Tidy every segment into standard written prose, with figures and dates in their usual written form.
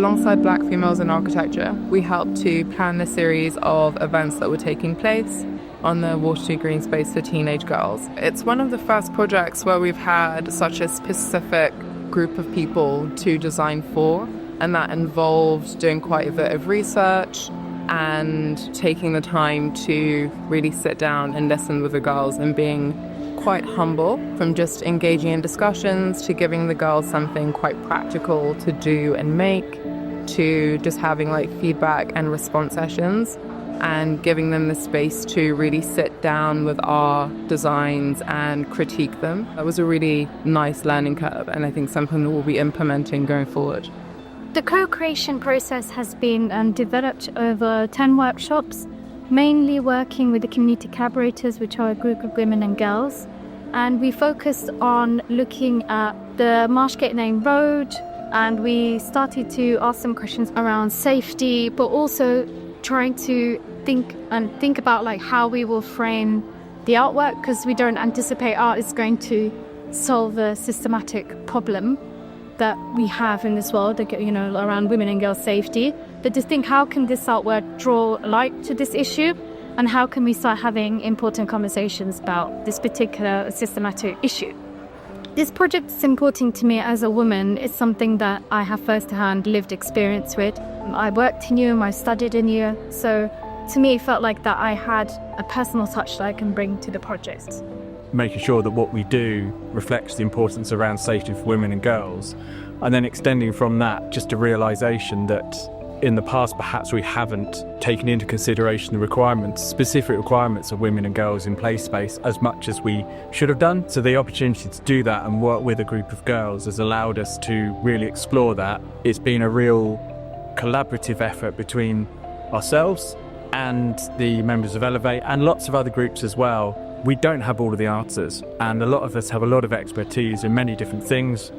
alongside Black Females in Architecture, we helped to plan a series of events that were taking place on the Waterden Green Space for teenage girls. It's one of the first projects where we've had such a specific group of people to design for, and that involved doing quite a bit of research and taking the time to really sit down and listen with the girls and being quite humble, from just engaging in discussions to giving the girls something quite practical to do and make, to just having like feedback and response sessions and giving them the space to really sit down with our designs and critique them. That was a really nice learning curve, and I think something that we'll be implementing going forward. The co-creation process has been developed over 10 workshops, mainly working with the community collaborators, which are a group of women and girls. And we focused on looking at the Marshgate Lane Road, and we started to ask some questions around safety, but also trying to think about like how we will frame the artwork, because we don't anticipate art is going to solve a systematic problem that we have in this world, around women and girls' safety. But just think, how can this artwork draw light to this issue? And how can we start having important conversations about this particular systematic issue? This project is important to me as a woman. It's something that I have first-hand lived experience with. I worked in UM, I studied in UM, so to me it felt like that I had a personal touch that I can bring to the project. Making sure that what we do reflects the importance around safety for women and girls, and then extending from that just a realisation that in the past perhaps we haven't taken into consideration the specific requirements of women and girls in play space as much as we should have done. So the opportunity to do that and work with a group of girls has allowed us to really explore that. It's been a real collaborative effort between ourselves and the members of Elevate and lots of other groups as well. We don't have all of the answers, and a lot of us have a lot of expertise in many different things.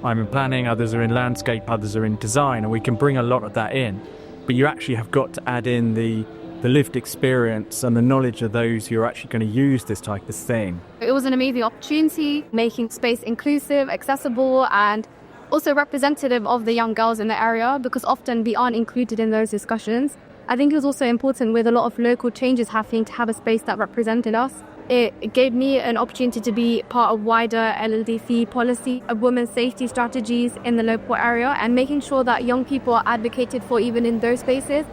I'm in planning, others are in landscape, others are in design, and we can bring a lot of that in. But you actually have got to add in the lived experience and the knowledge of those who are actually going to use this type of thing. It was an amazing opportunity, making space inclusive, accessible, and also representative of the young girls in the area, because often we aren't included in those discussions. I think it was also important, with a lot of local changes happening, to have a space that represented us. It gave me an opportunity to be part of wider LLDC policy of women's safety strategies in the local area, and making sure that young people are advocated for even in those spaces.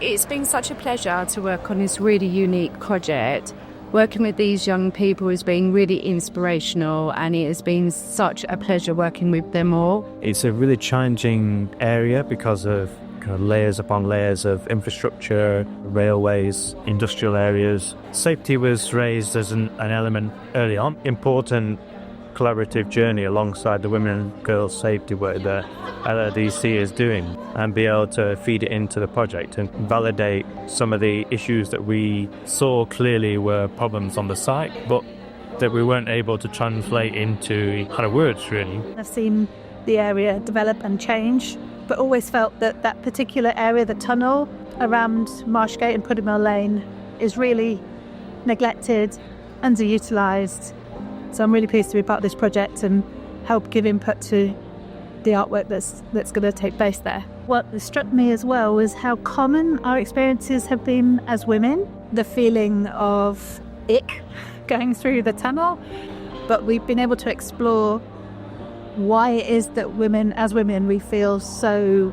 It's been such a pleasure to work on this really unique project. Working with these young people has been really inspirational, and it has been such a pleasure working with them all. It's a really challenging area because of kind of layers upon layers of infrastructure, railways, industrial areas. Safety was raised as an element early on. Important collaborative journey alongside the women and girls safety work that LLDC is doing, and be able to feed it into the project and validate some of the issues that we saw clearly were problems on the site, but that we weren't able to translate into kind of words, really. I've seen the area develop and change, but always felt that that particular area, the tunnel around Marshgate and Pudding Mill Lane, is really neglected, underutilised. So I'm really pleased to be part of this project and help give input to the artwork that's going to take place there. What struck me as well was how common our experiences have been as women. The feeling of ick going through the tunnel, but we've been able to explore why it is that as women, we feel so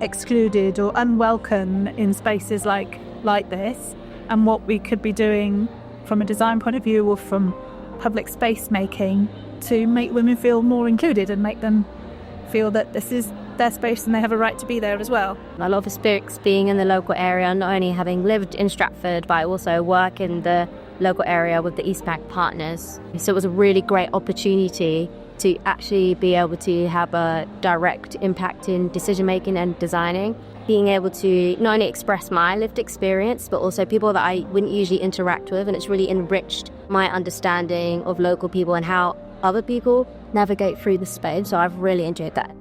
excluded or unwelcome in spaces like this, and what we could be doing from a design point of view or from public space making to make women feel more included and make them feel that this is their space and they have a right to be there as well. I love Aspirix being in the local area, not only having lived in Stratford, but I also work in the local area with the East Bank partners. So it was a really great opportunity to actually be able to have a direct impact in decision making and designing, being able to not only express my lived experience, but also people that I wouldn't usually interact with, and it's really enriched my understanding of local people and how other people navigate through the space. So I've really enjoyed that.